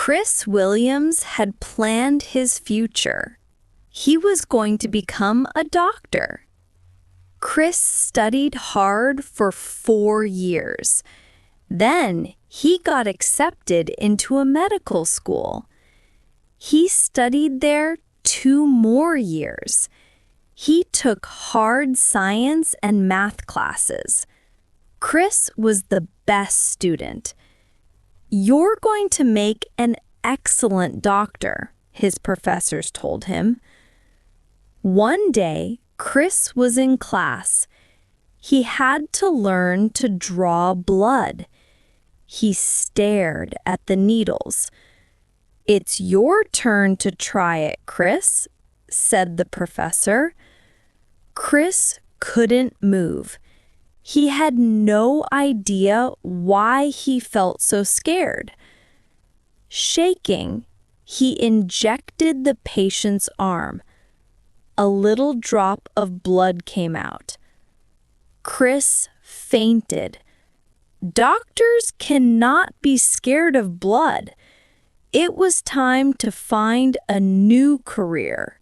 Chris Williams had planned his future. He was going to become a doctor. Chris studied hard for 4 years. Then he got accepted into a medical school. He studied there 2 more years. He took hard science and math classes. Chris was the best student. "You're going to make an excellent doctor," his professors told him. One day, Chris was in class. He had to learn to draw blood. He stared at the needles. "It's your turn to try it, Chris," said the professor. Chris couldn't move. He had no idea why he felt so scared. Shaking, he injected the patient's arm. A little drop of blood came out. Chris fainted. Doctors cannot be scared of blood. It was time to find a new career.